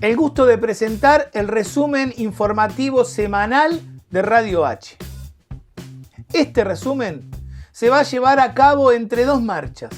el gusto de presentar el resumen informativo semanal de Radio H. Este resumen se va a llevar a cabo entre dos marchas.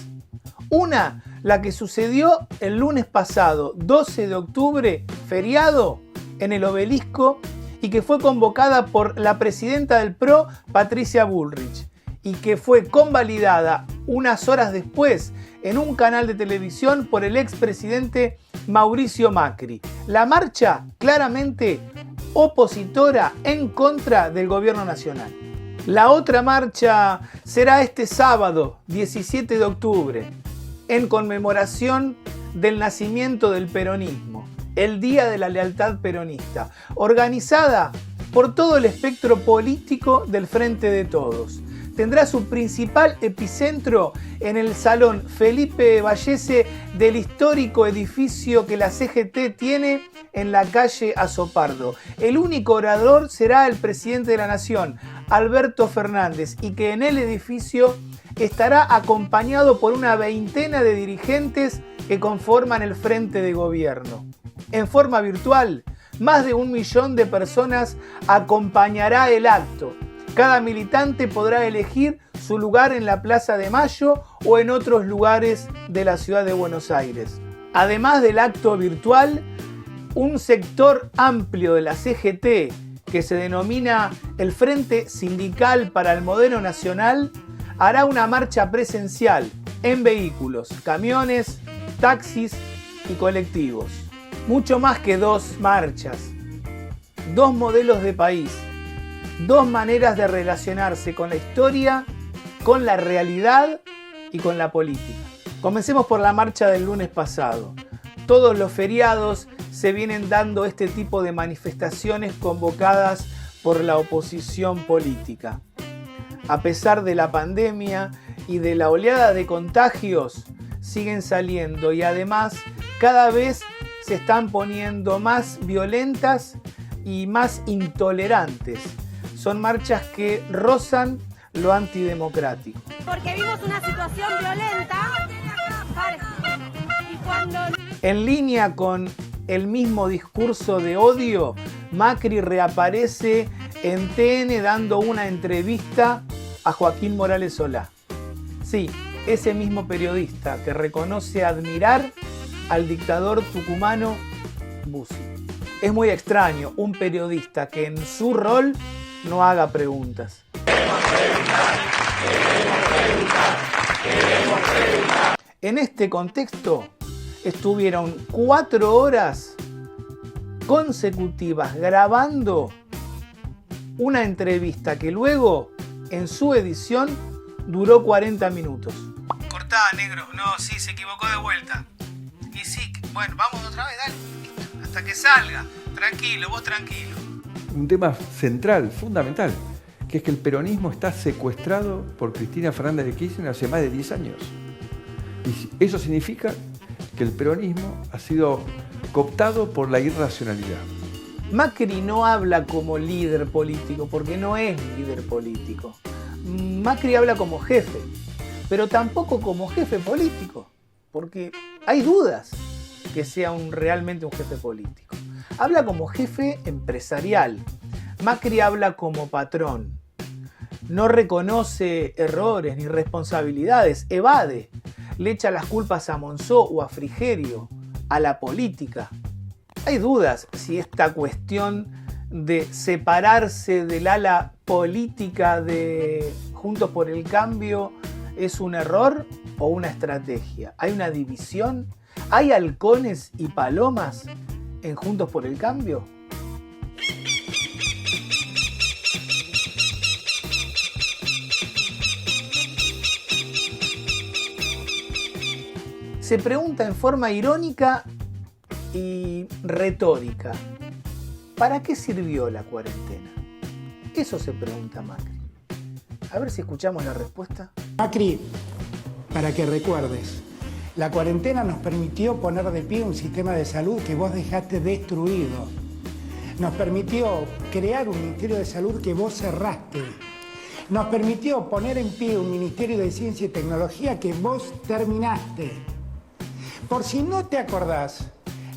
Una, la que sucedió el lunes pasado, 12 de octubre, feriado, en el Obelisco, y que fue convocada por la presidenta del PRO, Patricia Bullrich, y que fue convalidada unas horas después en un canal de televisión por el expresidente Mauricio Macri. La marcha claramente opositora en contra del gobierno nacional. La otra marcha será este sábado, 17 de octubre, en conmemoración del nacimiento del peronismo, el Día de la Lealtad Peronista, organizada por todo el espectro político del Frente de Todos. Tendrá su principal epicentro en el Salón Felipe Vallese del histórico edificio que la CGT tiene en la calle Azopardo. El único orador será el presidente de la Nación, Alberto Fernández, y que en el edificio estará acompañado por una veintena de dirigentes que conforman el frente de gobierno. En forma virtual, más de 1 millón de personas acompañará el acto. Cada militante podrá elegir su lugar en la Plaza de Mayo o en otros lugares de la ciudad de Buenos Aires. Además del acto virtual, un sector amplio de la CGT, que se denomina el Frente Sindical para el Modelo Nacional, hará una marcha presencial en vehículos, camiones, taxis y colectivos. Mucho más que dos marchas, dos modelos de país, dos maneras de relacionarse con la historia, con la realidad y con la política. Comencemos por la marcha del lunes pasado. Todos los feriados se vienen dando este tipo de manifestaciones convocadas por la oposición política. A pesar de la pandemia y de la oleada de contagios, siguen saliendo y además cada vez se están poniendo más violentas y más intolerantes. Son marchas que rozan lo antidemocrático. Porque vimos una situación violenta y cuando... En línea con el mismo discurso de odio, Macri reaparece en TN dando una entrevista a Joaquín Morales Solá. Sí, ese mismo periodista que reconoce admirar al dictador tucumano Bussi. Es muy extraño un periodista que en su rol no haga preguntas. En este contexto estuvieron 4 horas consecutivas grabando una entrevista que luego en su edición duró 40 minutos. Cortá, negro. No, sí, se equivocó de vuelta. Y sí, bueno, vamos otra vez, dale. Hasta que salga. Tranquilo, vos tranquilo. Un tema central, fundamental, que es que el peronismo está secuestrado por Cristina Fernández de Kirchner hace más de 10 años. Y eso significa que el peronismo ha sido cooptado por la irracionalidad. Macri no habla como líder político, porque no es líder político. Macri habla como jefe, pero tampoco como jefe político, porque hay dudas que sea realmente un jefe político. Habla como jefe empresarial. Macri habla como patrón. No reconoce errores ni responsabilidades, evade. Le echa las culpas a Monzó o a Frigerio, a la política. Hay dudas si esta cuestión de separarse del ala política de Juntos por el Cambio es un error o una estrategia. ¿Hay una división? ¿Hay halcones y palomas en Juntos por el Cambio? Se pregunta en forma irónica y retórica, ¿para qué sirvió la cuarentena? Eso se pregunta Macri. A ver si escuchamos la respuesta. Macri, para que recuerdes, la cuarentena nos permitió poner de pie un sistema de salud que vos dejaste destruido. Nos permitió crear un Ministerio de Salud que vos cerraste. Nos permitió poner en pie un Ministerio de Ciencia y Tecnología que vos terminaste. Por si no te acordás,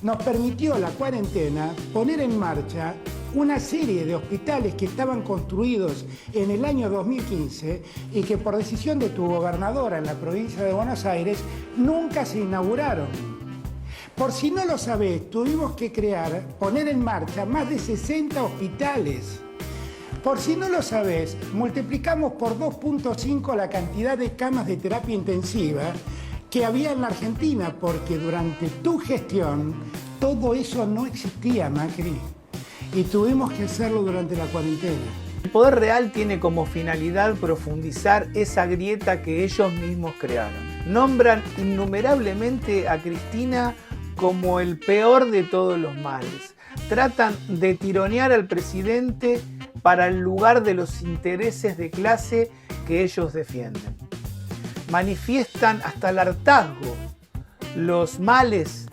nos permitió la cuarentena poner en marcha una serie de hospitales que estaban construidos en el año 2015 y que por decisión de tu gobernadora en la provincia de Buenos Aires nunca se inauguraron. Por si no lo sabés, tuvimos que poner en marcha más de 60 hospitales. Por si no lo sabés, multiplicamos por 2.5 la cantidad de camas de terapia intensiva que había en la Argentina, porque durante tu gestión todo eso no existía, Macri. Y tuvimos que hacerlo durante la cuarentena. El poder real tiene como finalidad profundizar esa grieta que ellos mismos crearon. Nombran innumerablemente a Cristina como el peor de todos los males. Tratan de tironear al presidente para el lugar de los intereses de clase que ellos defienden. Manifiestan hasta el hartazgo los males,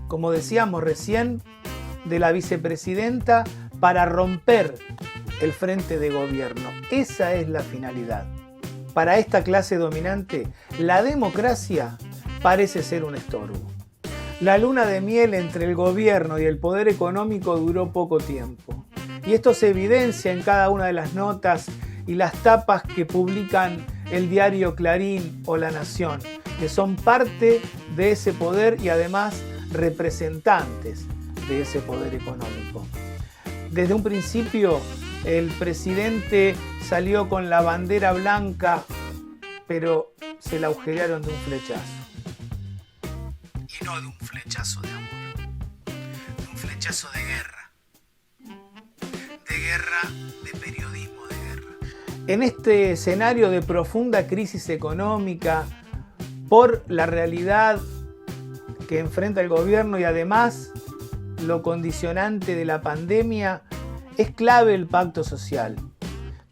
como decíamos recién, de la vicepresidenta para romper el frente de gobierno. Esa es la finalidad. Para esta clase dominante, la democracia parece ser un estorbo. La luna de miel entre el gobierno y el poder económico duró poco tiempo. Y esto se evidencia en cada una de las notas y las tapas que publican el diario Clarín o La Nación, que son parte de ese poder y además representantes de ese poder económico. Desde un principio el presidente salió con la bandera blanca, pero se la agujerearon de un flechazo. Y no de un flechazo de amor, de un flechazo de guerra, de periodismo de guerra. En este escenario de profunda crisis económica por la realidad que enfrenta el gobierno y además lo condicionante de la pandemia, es clave el pacto social.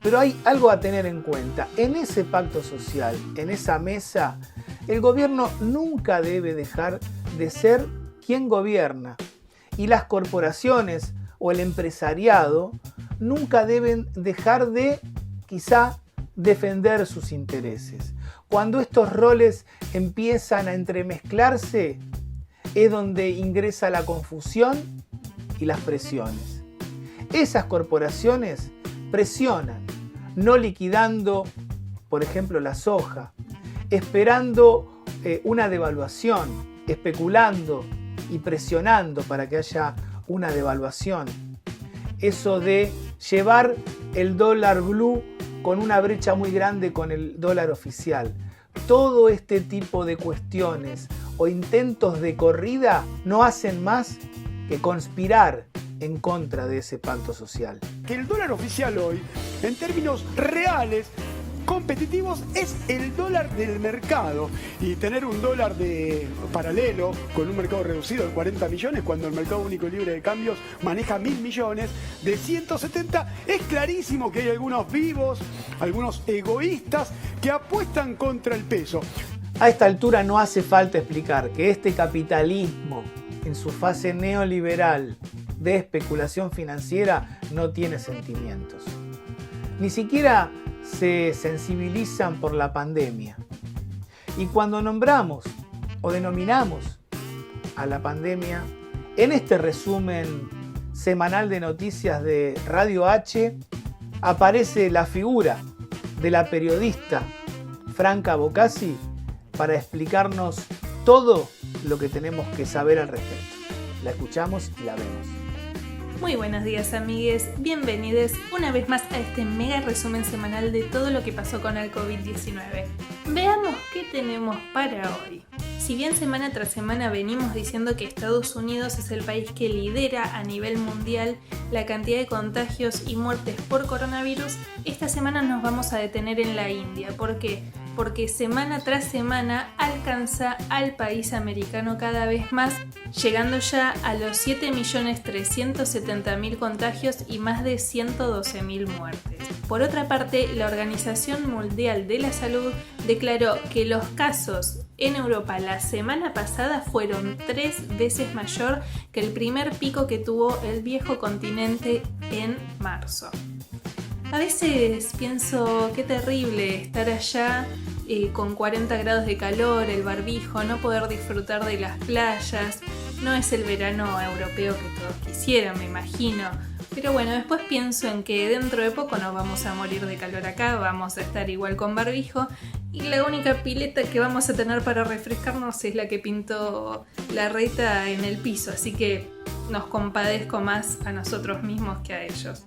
Pero hay algo a tener en cuenta. En ese pacto social, en esa mesa, el gobierno nunca debe dejar de ser quien gobierna. Y las corporaciones o el empresariado nunca deben dejar de, quizá, defender sus intereses. Cuando estos roles empiezan a entremezclarse, es donde ingresa la confusión y las presiones. Esas corporaciones presionan, no liquidando, por ejemplo, la soja, esperando una devaluación, especulando y presionando para que haya una devaluación. Eso de llevar el dólar blue con una brecha muy grande con el dólar oficial. Todo este tipo de cuestiones o intentos de corrida no hacen más que conspirar en contra de ese pacto social. Que el dólar oficial hoy, en términos reales, competitivos, es el dólar del mercado. Y tener un dólar paralelo con un mercado reducido de 40 millones, cuando el mercado único y libre de cambios maneja 1.000 millones, de 170, es clarísimo que hay algunos vivos, algunos egoístas que apuestan contra el peso. A esta altura no hace falta explicar que este capitalismo, en su fase neoliberal de especulación financiera, no tiene sentimientos. Ni siquiera se sensibilizan por la pandemia. Y cuando nombramos o denominamos a la pandemia, en este resumen semanal de noticias de Radio H, aparece la figura de la periodista Franca Boccasi para explicarnos todo lo que tenemos que saber al respecto. La escuchamos y la vemos. Muy buenos días, amigues. Bienvenidos una vez más a este mega resumen semanal de todo lo que pasó con el COVID-19. Veamos qué tenemos para hoy. Si bien semana tras semana venimos diciendo que Estados Unidos es el país que lidera a nivel mundial la cantidad de contagios y muertes por coronavirus, esta semana nos vamos a detener en la India. ¿Por qué? Porque semana tras semana alcanza al país americano cada vez más, llegando ya a los 7.370.000 contagios y más de 112.000 muertes. Por otra parte, la Organización Mundial de la Salud declaró que los casos en Europa la semana pasada fueron 3 veces mayor que el primer pico que tuvo el viejo continente en marzo. A veces pienso qué terrible estar allá con 40 grados de calor, el barbijo, no poder disfrutar de las playas, No es el verano europeo que todos quisieran, me imagino. Pero bueno, después pienso en que dentro de poco nos vamos a morir de calor acá, vamos a estar igual con barbijo y la única pileta que vamos a tener para refrescarnos es la que pintó la Reta en el piso, así que nos compadezco más a nosotros mismos que a ellos.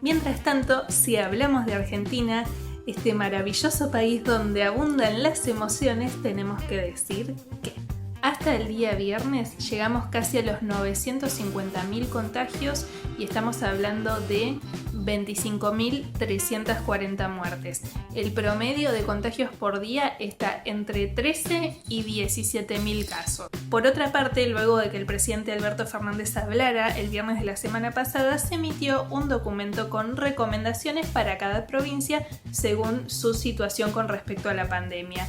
Mientras tanto, si hablamos de Argentina, este maravilloso país donde abundan las emociones, tenemos que decir que hasta el día viernes llegamos casi a los 950.000 contagios y estamos hablando de 25.340 muertes. El promedio de contagios por día está entre 13 y 17.000 casos. Por otra parte, luego de que el presidente Alberto Fernández hablara el viernes de la semana pasada, se emitió un documento con recomendaciones para cada provincia según su situación con respecto a la pandemia.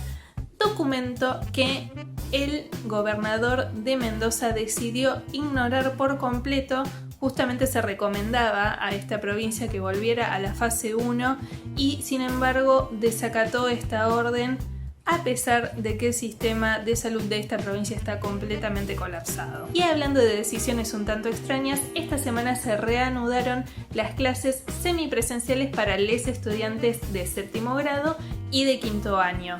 Documento que el gobernador de Mendoza decidió ignorar por completo. Justamente se recomendaba a esta provincia que volviera a la fase 1 y sin embargo desacató esta orden a pesar de que el sistema de salud de esta provincia está completamente colapsado. Y hablando de decisiones un tanto extrañas, esta semana se reanudaron las clases semipresenciales para los estudiantes de séptimo grado y de quinto año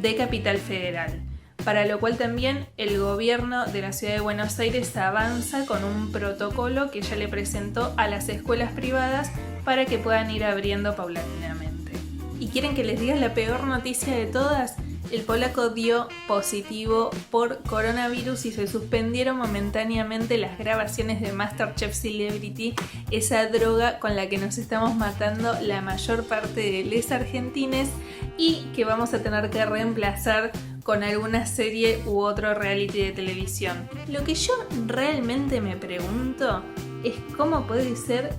de Capital Federal, para lo cual también el gobierno de la ciudad de Buenos Aires avanza con un protocolo que ya le presentó a las escuelas privadas para que puedan ir abriendo paulatinamente. ¿Y quieren que les diga la peor noticia de todas? El polaco dio positivo por coronavirus y se suspendieron momentáneamente las grabaciones de MasterChef Celebrity, esa droga con la que nos estamos matando la mayor parte de les argentines y que vamos a tener que reemplazar con alguna serie u otro reality de televisión. Lo que yo realmente me pregunto es cómo puede ser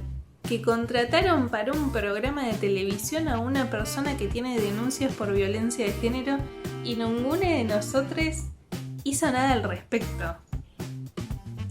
que contrataron para un programa de televisión a una persona que tiene denuncias por violencia de género y ninguno de nosotros hizo nada al respecto.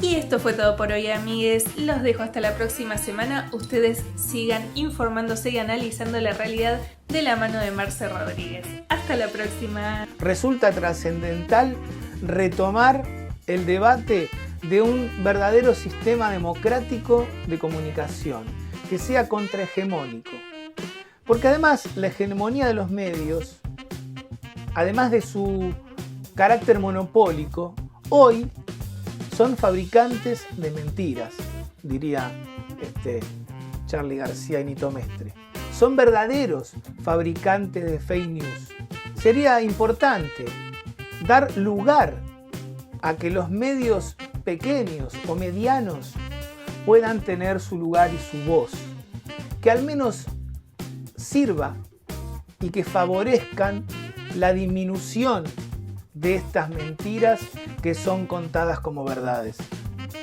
Y esto fue todo por hoy, amigues. Los dejo hasta la próxima semana. Ustedes sigan informándose y analizando la realidad de la mano de Marce Rodríguez. Hasta la próxima. Resulta trascendental retomar el debate de un verdadero sistema democrático de comunicación, que sea contrahegemónico. Porque además la hegemonía de los medios, además de su carácter monopólico, hoy son fabricantes de mentiras, diría Charly García y Nito Mestre. Son verdaderos fabricantes de fake news. Sería importante dar lugar a que los medios pequeños o medianos puedan tener su lugar y su voz, que al menos sirva y que favorezcan la disminución de estas mentiras que son contadas como verdades.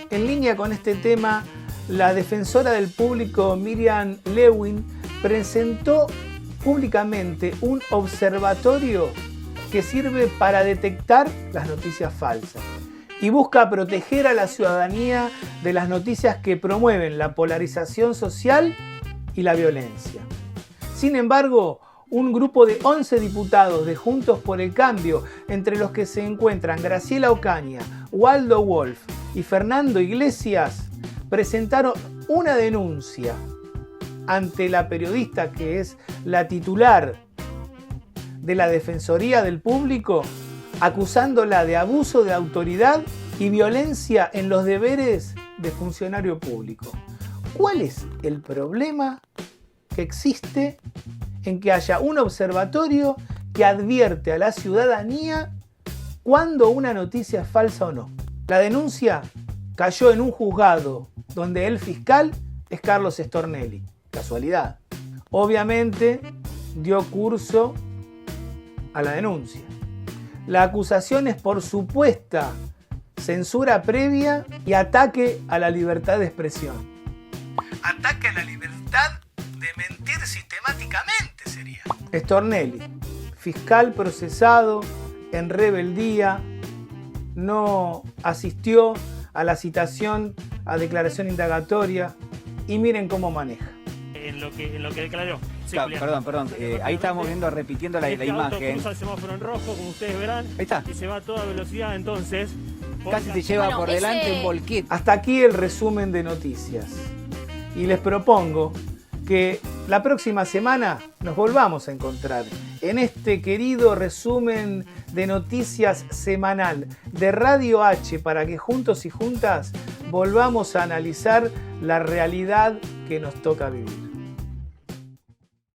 En línea con este tema, la defensora del público Miriam Lewin presentó públicamente un observatorio que sirve para detectar las noticias falsas y busca proteger a la ciudadanía de las noticias que promueven la polarización social y la violencia. Sin embargo, un grupo de 11 diputados de Juntos por el Cambio, entre los que se encuentran Graciela Ocaña, Waldo Wolf y Fernando Iglesias, presentaron una denuncia ante la periodista que es la titular de la Defensoría del Público, acusándola de abuso de autoridad y violencia en los deberes de funcionario público. ¿Cuál es el problema que existe en que haya un observatorio que advierte a la ciudadanía cuando una noticia es falsa o no? La denuncia cayó en un juzgado donde el fiscal es Carlos Stornelli. Casualidad. Obviamente dio curso a la denuncia. La acusación es por supuesta censura previa y ataque a la libertad de expresión. Ataque a la libertad de mentir sistemáticamente sería. Stornelli, fiscal procesado en rebeldía, no asistió a la citación a declaración indagatoria y miren cómo maneja. En lo que declaró. Sí, perdón. Ahí estábamos viendo, repitiendo la imagen. Auto cruza el semáforo en rojo, como ustedes verán. Ahí está. Y se va a toda velocidad, entonces casi se lleva Bueno, por delante ese- un volquete. Hasta aquí el resumen de noticias. Y les propongo que la próxima semana nos volvamos a encontrar en este querido resumen de noticias semanal de Radio H para que juntos y juntas volvamos a analizar la realidad que nos toca vivir.